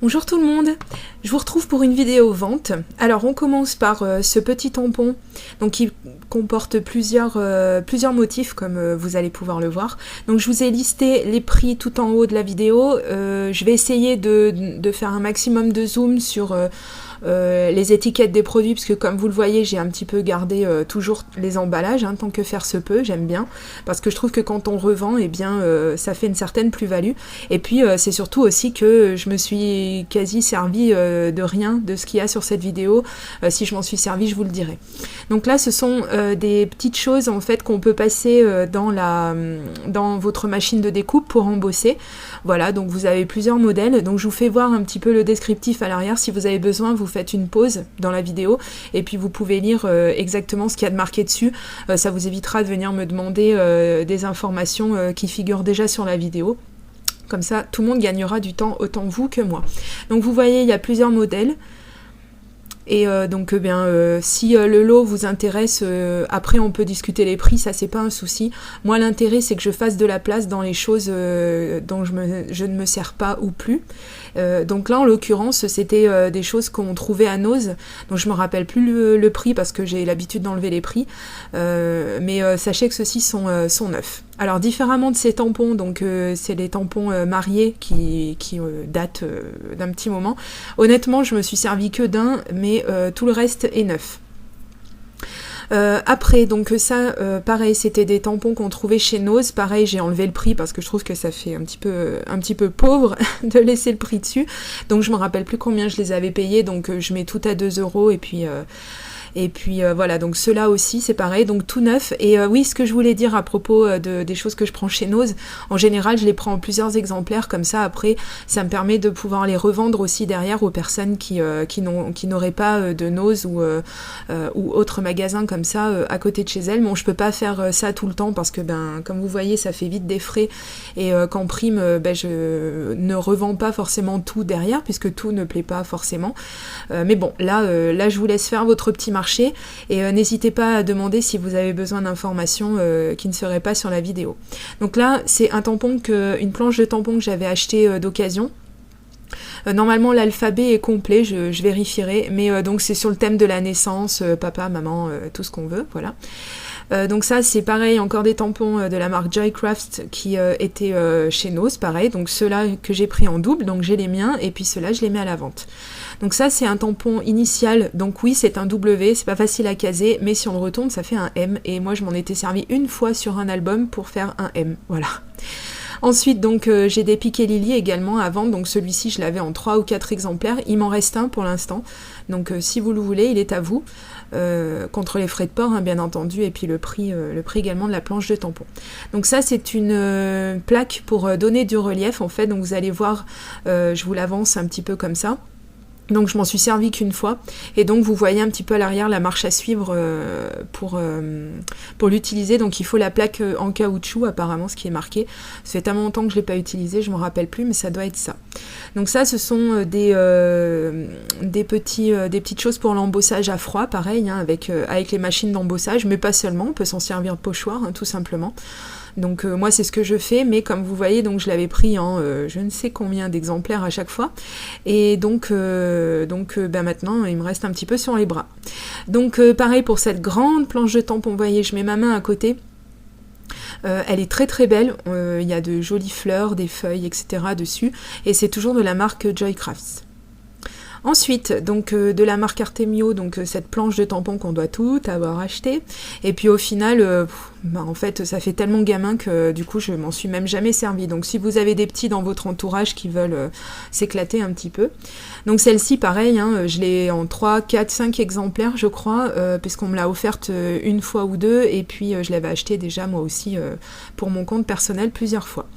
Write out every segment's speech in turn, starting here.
Bonjour tout le monde, je vous retrouve pour une vidéo vente. Alors on commence par ce petit tampon donc qui comporte plusieurs motifs comme vous allez pouvoir le voir. Donc je vous ai listé les prix tout en haut de la vidéo. Je vais essayer de faire un maximum de zoom sur les étiquettes des produits, parce que comme vous le voyez j'ai un petit peu gardé toujours les emballages, hein, tant que faire se peut, j'aime bien, parce que je trouve que quand on revend, eh bien ça fait une certaine plus-value, et puis c'est surtout aussi que je me suis quasi servi de rien de ce qu'il y a sur cette vidéo. Si je m'en suis servi, je vous le dirai. Donc là ce sont des petites choses en fait qu'on peut passer dans votre machine de découpe pour embosser. Voilà, donc vous avez plusieurs modèles, donc je vous fais voir un petit peu le descriptif à l'arrière. Si vous avez besoin, vous faites une pause dans la vidéo et puis vous pouvez lire exactement ce qu'il y a de marqué dessus. Ça vous évitera de venir me demander des informations qui figurent déjà sur la vidéo. Comme ça, tout le monde gagnera du temps, autant vous que moi. Donc vous voyez, il y a plusieurs modèles. Et si le lot vous intéresse, après on peut discuter les prix, ça c'est pas un souci. Moi l'intérêt c'est que je fasse de la place dans les choses dont je ne me sers pas ou plus. Donc là en l'occurrence c'était des choses qu'on trouvait à Nose, donc je me rappelle plus le prix parce que j'ai l'habitude d'enlever les prix, mais sachez que ceux-ci sont neufs. Alors différemment de ces tampons, donc c'est des tampons mariés qui datent d'un petit moment. Honnêtement je me suis servi que d'un, mais tout le reste est neuf. Après, donc ça, pareil, c'était des tampons qu'on trouvait chez Nose. Pareil, j'ai enlevé le prix parce que je trouve que ça fait un petit peu pauvre de laisser le prix dessus. Donc je me rappelle plus combien je les avais payés. Donc je mets tout à 2 € et puis voilà, donc ceux-là aussi c'est pareil, donc tout neuf. Et oui, ce que je voulais dire à propos des choses que je prends chez Nose, en général je les prends en plusieurs exemplaires, comme ça après ça me permet de pouvoir les revendre aussi derrière aux personnes qui n'auraient pas de Nose ou autre magasin comme ça à côté de chez elles. Bon, je peux pas faire ça tout le temps parce que comme vous voyez ça fait vite des frais, et qu'en prime je ne revends pas forcément tout derrière puisque tout ne plaît pas forcément. Mais bon, là je vous laisse faire votre petit marché. Et n'hésitez pas à demander si vous avez besoin d'informations qui ne seraient pas sur la vidéo. Donc là, c'est une planche de tampon que j'avais acheté d'occasion. Normalement l'alphabet est complet, je vérifierai, mais donc c'est sur le thème de la naissance, papa, maman, tout ce qu'on veut, voilà. Donc ça c'est pareil, encore des tampons de la marque Joycraft qui étaient chez Nose, pareil, donc ceux-là que j'ai pris en double, donc j'ai les miens, et puis ceux-là je les mets à la vente. Donc ça c'est un tampon initial, donc oui c'est un W, c'est pas facile à caser, mais si on le retourne ça fait un M, et moi je m'en étais servi une fois sur un album pour faire un M, voilà. Ensuite donc j'ai des piquets Lily également à vendre, donc celui-ci je l'avais en 3 ou 4 exemplaires, il m'en reste un pour l'instant, donc si vous le voulez il est à vous, contre les frais de port hein, bien entendu, et puis le prix également de la planche de tampon. Donc ça c'est une plaque pour donner du relief en fait, donc vous allez voir, je vous l'avance un petit peu comme ça. Donc je m'en suis servi qu'une fois, et donc vous voyez un petit peu à l'arrière la marche à suivre pour l'utiliser. Donc il faut la plaque en caoutchouc apparemment, ce qui est marqué. Ça fait tellement longtemps que je ne l'ai pas utilisé, je ne me rappelle plus, mais ça doit être ça. Donc ça ce sont des petites choses pour l'embossage à froid, pareil, hein, avec les machines d'embossage, mais pas seulement, on peut s'en servir de pochoir hein, tout simplement. Donc moi c'est ce que je fais, mais comme vous voyez donc je l'avais pris en je ne sais combien d'exemplaires à chaque fois, et donc maintenant il me reste un petit peu sur les bras. Donc pareil pour cette grande planche de tampon, vous voyez je mets ma main à côté. Elle est très très belle, il y a de jolies fleurs, des feuilles etc dessus, et c'est toujours de la marque Joycraft. Ensuite, donc de la marque Artemio, donc cette planche de tampon qu'on doit tout avoir acheté. Et puis au final, en fait, ça fait tellement gamin que du coup, je m'en suis même jamais servi. Donc si vous avez des petits dans votre entourage qui veulent s'éclater un petit peu. Donc celle-ci, pareil, hein, je l'ai en 3, 4, 5 exemplaires, je crois, puisqu'on me l'a offerte une fois ou deux. Et puis je l'avais acheté déjà moi aussi pour mon compte personnel plusieurs fois.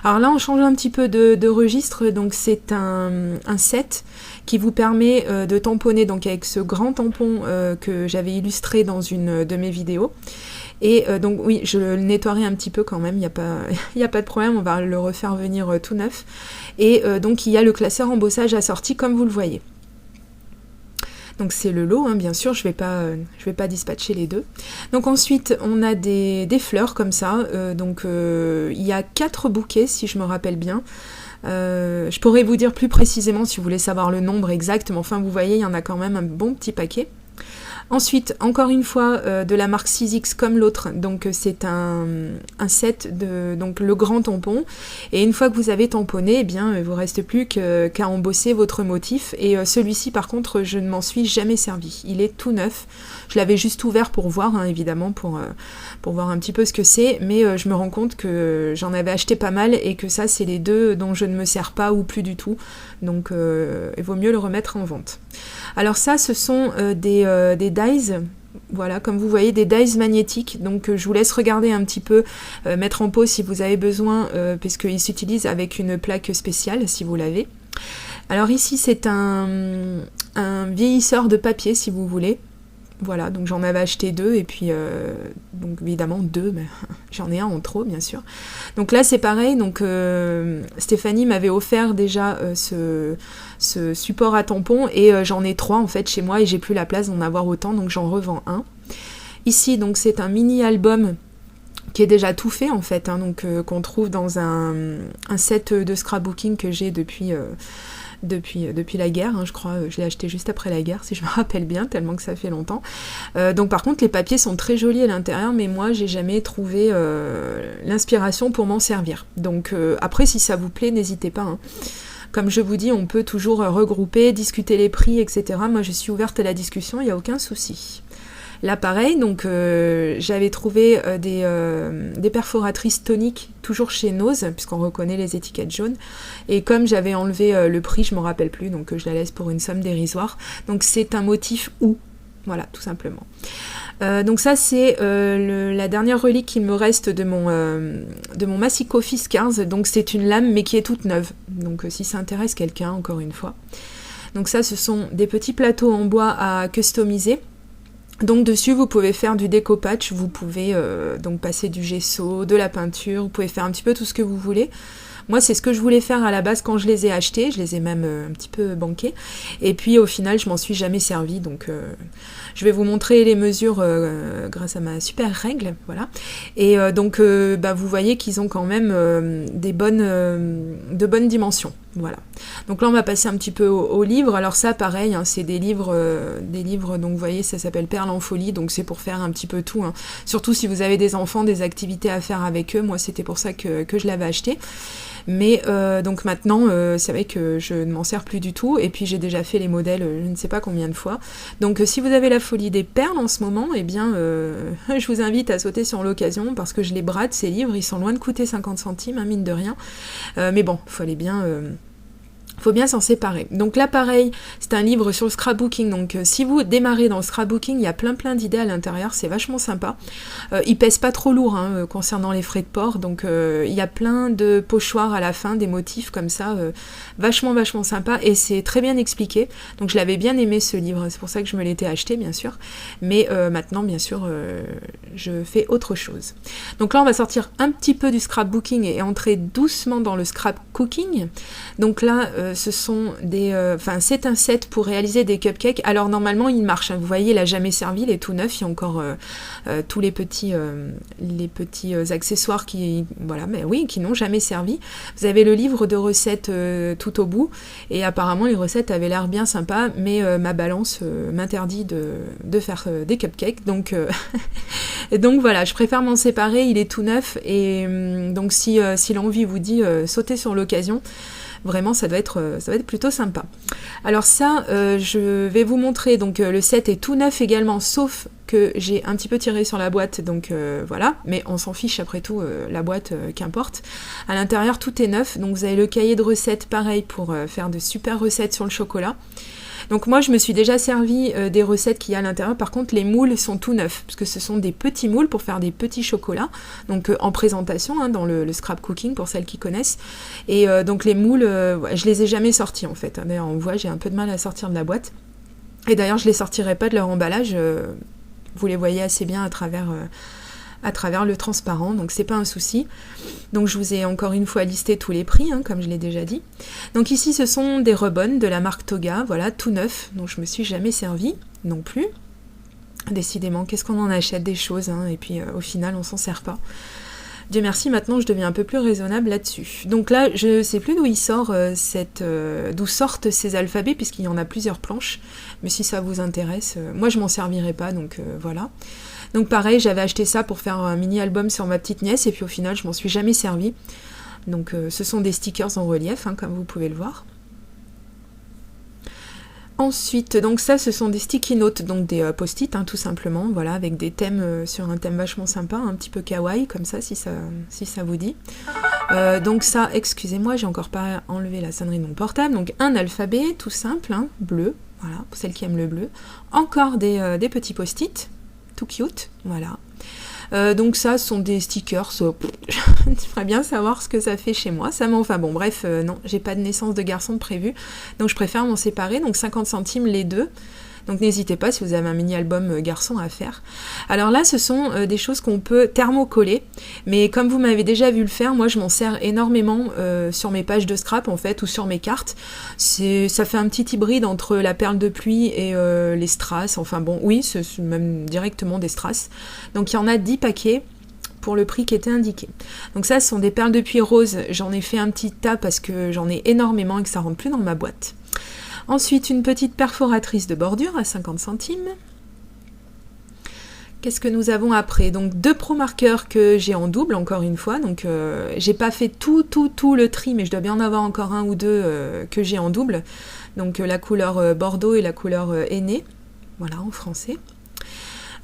Alors là, on change un petit peu de registre. Donc c'est un set qui vous permet de tamponner donc avec ce grand tampon que j'avais illustré dans une de mes vidéos. Et donc oui, je le nettoierai un petit peu quand même, il n'y a pas de problème, on va le refaire venir tout neuf. Et donc il y a le classeur embossage assorti comme vous le voyez. Donc c'est le lot, hein, bien sûr, je vais pas dispatcher les deux. Donc ensuite, on a des fleurs comme ça. Il y a 4 bouquets, si je me rappelle bien. Je pourrais vous dire plus précisément si vous voulez savoir le nombre exact, mais enfin vous voyez, il y en a quand même un bon petit paquet. Ensuite, encore une fois, de la marque 6X comme l'autre, donc c'est un set de donc le grand tampon, et une fois que vous avez tamponné, eh bien il vous reste plus qu'à embosser votre motif, et celui-ci par contre je ne m'en suis jamais servi, il est tout neuf, je l'avais juste ouvert pour voir, hein, évidemment, pour voir un petit peu ce que c'est, mais je me rends compte que j'en avais acheté pas mal, et que ça c'est les deux dont je ne me sers pas ou plus du tout, donc il vaut mieux le remettre en vente. Alors ça, ce sont des dies, voilà, comme vous voyez, des dies magnétiques, donc je vous laisse regarder un petit peu, mettre en pause si vous avez besoin, puisqu'ils s'utilisent avec une plaque spéciale, si vous l'avez. Alors ici, c'est un vieillisseur de papier, si vous voulez. Voilà, donc j'en avais acheté 2, et puis donc évidemment 2, mais j'en ai un en trop bien sûr. Donc là c'est pareil, donc Stéphanie m'avait offert déjà ce support à tampons, et j'en ai 3 en fait chez moi, et j'ai plus la place d'en avoir autant, donc j'en revends un. Ici donc c'est un mini album qui est déjà tout fait en fait, hein, donc qu'on trouve dans un set de scrapbooking que j'ai depuis la guerre, hein, je crois, je l'ai acheté juste après la guerre, si je me rappelle bien, tellement que ça fait longtemps. Donc par contre, les papiers sont très jolis à l'intérieur, mais moi, j'ai jamais trouvé l'inspiration pour m'en servir. Donc après, si ça vous plaît, n'hésitez pas, hein. Comme je vous dis, on peut toujours regrouper, discuter les prix, etc. Moi, je suis ouverte à la discussion, il n'y a aucun souci. Là pareil, donc j'avais trouvé des perforatrices toniques, toujours chez Nose, puisqu'on reconnaît les étiquettes jaunes, et comme j'avais enlevé le prix, je ne me rappelle plus, donc je la laisse pour une somme dérisoire. Donc c'est un motif OU, voilà, tout simplement. Donc ça c'est la dernière relique qu'il me reste de mon Massico Fiskars, donc c'est une lame mais qui est toute neuve, donc si ça intéresse quelqu'un, encore une fois. Donc ça, ce sont des petits plateaux en bois à customiser. Donc dessus vous pouvez faire du découpage, vous pouvez donc passer du gesso, de la peinture, vous pouvez faire un petit peu tout ce que vous voulez. Moi c'est ce que je voulais faire à la base quand je les ai achetés, je les ai même un petit peu banqués, et puis au final je m'en suis jamais servi, donc je vais vous montrer les mesures grâce à ma super règle, voilà. Et donc vous voyez qu'ils ont quand même de bonnes dimensions. Voilà. Donc là on va passer un petit peu aux livres. Alors ça pareil, hein, c'est des livres donc vous voyez ça s'appelle Perles en folie, donc c'est pour faire un petit peu tout, hein. Surtout si vous avez des enfants, des activités à faire avec eux. Moi c'était pour ça que je l'avais acheté. Mais donc maintenant c'est vrai que je ne m'en sers plus du tout, et puis j'ai déjà fait les modèles je ne sais pas combien de fois. Donc si vous avez la folie des perles en ce moment, eh bien je vous invite à sauter sur l'occasion, parce que je les brade ces livres, ils sont loin de coûter 50 centimes, hein, mine de rien. Mais bon, faut bien s'en séparer. Donc là pareil, c'est un livre sur le scrapbooking, donc si vous démarrez dans le scrapbooking, il y a plein d'idées à l'intérieur, c'est vachement sympa. Il pèse pas trop lourd, hein, concernant les frais de port, donc il y a plein de pochoirs à la fin, des motifs comme ça, vachement sympa, et c'est très bien expliqué. Donc je l'avais bien aimé ce livre, c'est pour ça que je me l'étais acheté bien sûr, mais maintenant bien sûr je fais autre chose. Donc là on va sortir un petit peu du scrapbooking et entrer doucement dans le scrap cooking. Donc là ce sont c'est un set pour réaliser des cupcakes. Alors normalement il marche, hein. Vous voyez, il a jamais servi, il est tout neuf, il y a encore tous les petits accessoires qui n'ont jamais servi. Vous avez le livre de recettes tout au bout, et apparemment les recettes avaient l'air bien sympas, mais ma balance m'interdit de faire des cupcakes, donc donc voilà, je préfère m'en séparer, il est tout neuf, et donc si l'envie vous dit sautez sur l'occasion. Vraiment, ça doit être plutôt sympa. Alors ça, je vais vous montrer, donc le set est tout neuf également, sauf que j'ai un petit peu tiré sur la boîte, donc voilà, mais on s'en fiche après tout, la boîte, qu'importe. À l'intérieur, tout est neuf, donc vous avez le cahier de recettes, pareil, pour faire de super recettes sur le chocolat. Donc moi je me suis déjà servi des recettes qu'il y a à l'intérieur. Par contre les moules sont tout neufs, parce que ce sont des petits moules pour faire des petits chocolats, donc en présentation, hein, dans le scrap cooking pour celles qui connaissent. Et donc les moules, je les ai jamais sortis en fait. D'ailleurs on voit, j'ai un peu de mal à sortir de la boîte. Et d'ailleurs je les sortirai pas de leur emballage, vous les voyez assez bien à travers le transparent, donc c'est pas un souci. Donc je vous ai encore une fois listé tous les prix, hein, comme je l'ai déjà dit. Donc ici ce sont des rebonds de la marque Toga, voilà, tout neuf, dont je me suis jamais servi non plus. Décidément, qu'est-ce qu'on en achète des choses, hein, et puis au final on s'en sert pas. Dieu merci, maintenant je deviens un peu plus raisonnable là-dessus. Donc là, je sais plus d'où il sort d'où sortent ces alphabets, puisqu'il y en a plusieurs planches. Mais si ça vous intéresse, moi je m'en servirai pas, donc voilà. Donc pareil, j'avais acheté ça pour faire un mini-album sur ma petite nièce, et puis au final, je m'en suis jamais servi. Donc ce sont des stickers en relief, hein, comme vous pouvez le voir. Ensuite, donc ça, ce sont des sticky notes, donc des post-it, hein, tout simplement, voilà, avec des thèmes sur un thème vachement sympa, un petit peu kawaii, comme ça, si ça vous dit. Donc ça, excusez-moi, j'ai encore pas enlevé la sonnerie de mon portable. Donc un alphabet, tout simple, hein, bleu, voilà, pour celles qui aiment le bleu. Encore des petits post-it, tout cute, voilà. Donc ça, ce sont des stickers, j'aimerais bien savoir ce que ça fait chez moi, enfin bon, bref, non, j'ai pas de naissance de garçon de prévu, donc je préfère m'en séparer, donc 50 centimes les deux, donc n'hésitez pas si vous avez un mini-album garçon à faire. Alors là, ce sont des choses qu'on peut thermocoller, mais comme vous m'avez déjà vu le faire, moi je m'en sers énormément sur mes pages de scrap en fait, ou sur mes cartes. Ça fait un petit hybride entre la perle de pluie et les strass, enfin bon, oui, c'est même directement des strass. Donc il y en a 10 paquets pour le prix qui était indiqué. Donc ça, ce sont des perles de pluie roses, j'en ai fait un petit tas parce que j'en ai énormément et que ça rentre plus dans ma boîte. Ensuite, une petite perforatrice de bordure à 50 centimes. Qu'est-ce que nous avons après? Donc 2 pro marqueurs que j'ai en double, encore une fois. Donc j'ai pas fait tout le tri, mais je dois bien en avoir encore un ou deux que j'ai en double. Donc la couleur bordeaux et la couleur aînée. Voilà, en français.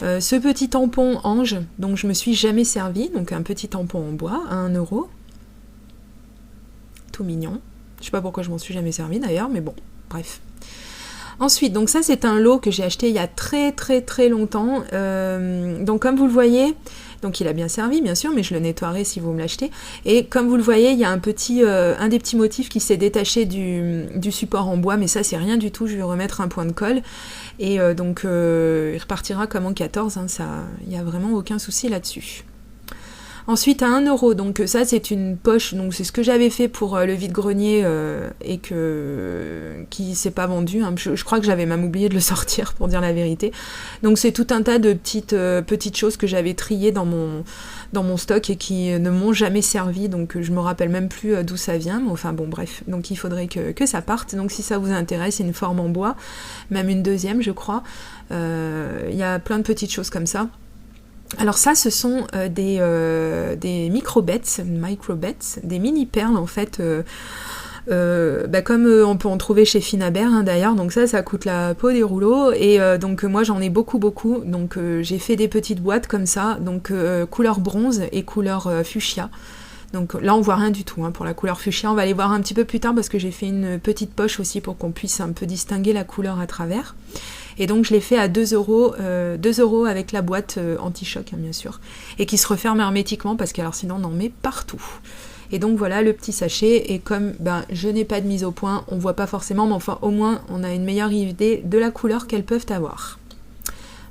Ce petit tampon ange, donc je me suis jamais servi. Donc un petit tampon en bois à 1 €. Tout mignon. Je sais pas pourquoi je m'en suis jamais servi d'ailleurs, mais bon. Bref. Ensuite, donc ça c'est un lot que j'ai acheté il y a très longtemps. Donc comme vous le voyez, donc il a bien servi bien sûr, mais je le nettoierai si vous me l'achetez. Et comme vous le voyez, il y a un des petits motifs qui s'est détaché du support en bois, mais ça c'est rien du tout, je vais remettre un point de colle. Et donc il repartira comme en 14, hein, il n'y a vraiment aucun souci là-dessus. Ensuite à 1 €, donc ça c'est une poche, donc c'est ce que j'avais fait pour le vide-grenier et qui s'est pas vendu, hein. Je crois que j'avais même oublié de le sortir pour dire la vérité. Donc c'est tout un tas de petites choses que j'avais triées dans mon stock et qui ne m'ont jamais servi, donc je me rappelle même plus d'où ça vient, mais enfin bon bref, donc il faudrait que ça parte. Donc si ça vous intéresse, c'est une forme en bois, même une deuxième je crois, il y a plein de petites choses comme ça. Alors ça, ce sont des micro-bêtes, des mini-perles en fait, comme on peut en trouver chez Finabert hein, d'ailleurs, donc ça coûte la peau des rouleaux, et donc moi j'en ai beaucoup, donc j'ai fait des petites boîtes comme ça, donc couleur bronze et couleur fuchsia. Donc là on voit rien du tout hein, pour la couleur fuchsia, on va aller voir un petit peu plus tard parce que j'ai fait une petite poche aussi pour qu'on puisse un peu distinguer la couleur à travers. Et donc je l'ai fait à 2 €, 2 € avec la boîte anti-choc hein, bien sûr, et qui se referme hermétiquement parce que alors sinon on en met partout. Et donc voilà le petit sachet, et comme je n'ai pas de mise au point, on voit pas forcément, mais enfin au moins on a une meilleure idée de la couleur qu'elles peuvent avoir.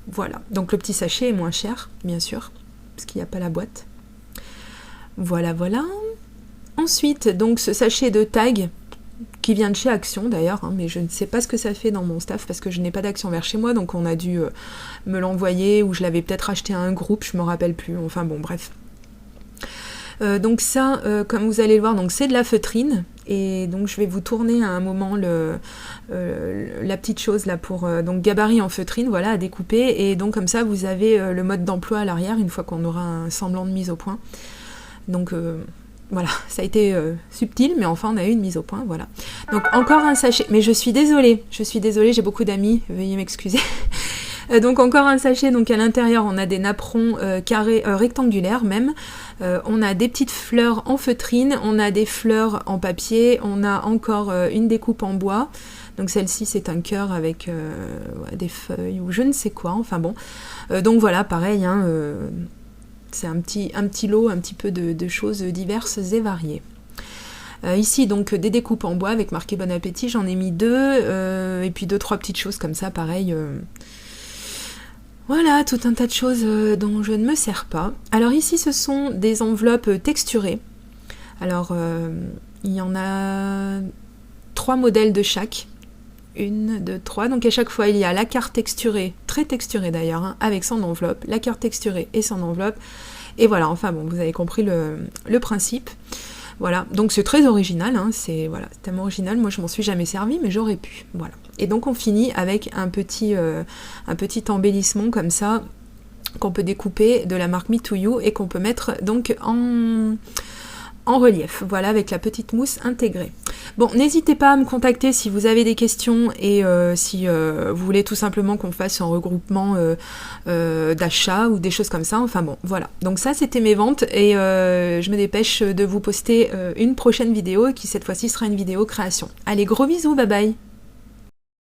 Voilà, donc le petit sachet est moins cher, bien sûr, parce qu'il n'y a pas la boîte. Voilà. Ensuite, donc ce sachet de tag, qui vient de chez Action d'ailleurs, hein, mais je ne sais pas ce que ça fait dans mon staff parce que je n'ai pas d'Action vers chez moi, donc on a dû me l'envoyer, ou je l'avais peut-être acheté à un groupe, je me rappelle plus, enfin bon bref. Donc ça, comme vous allez le voir, donc c'est de la feutrine, et donc je vais vous tourner à un moment la petite chose là pour donc gabarit en feutrine, voilà, à découper, et donc comme ça vous avez le mode d'emploi à l'arrière une fois qu'on aura un semblant de mise au point. Donc voilà, ça a été subtil, mais enfin on a eu une mise au point, voilà. Donc encore un sachet, mais je suis désolée, j'ai beaucoup d'amis, veuillez m'excuser. Donc encore un sachet, donc à l'intérieur on a des napperons carrés, rectangulaires même, on a des petites fleurs en feutrine, on a des fleurs en papier, on a encore une découpe en bois, donc celle-ci c'est un cœur avec des feuilles ou je ne sais quoi, enfin bon. Donc voilà, pareil, hein, c'est un petit lot, un petit peu de choses diverses et variées. Ici donc des découpes en bois avec marqué bon appétit, j'en ai mis 2, et puis 2-3 petites choses comme ça, pareil. Voilà, tout un tas de choses dont je ne me sers pas. Alors ici ce sont des enveloppes texturées. Alors il y en a 3 modèles de chaque. 1, 2, 3. Donc à chaque fois il y a la carte texturée, très texturée d'ailleurs, hein, avec son enveloppe, la carte texturée et son enveloppe. Et voilà, enfin bon, vous avez compris le principe. Voilà, donc c'est très original, hein, c'est tellement original, moi je m'en suis jamais servi, mais j'aurais pu, voilà. Et donc on finit avec un petit embellissement comme ça, qu'on peut découper de la marque Me To You et qu'on peut mettre donc en relief, voilà, avec la petite mousse intégrée. Bon, n'hésitez pas à me contacter si vous avez des questions et si vous voulez tout simplement qu'on fasse un regroupement d'achat ou des choses comme ça, enfin bon, voilà. Donc ça, c'était mes ventes et je me dépêche de vous poster une prochaine vidéo qui cette fois-ci sera une vidéo création. Allez, gros bisous, bye bye!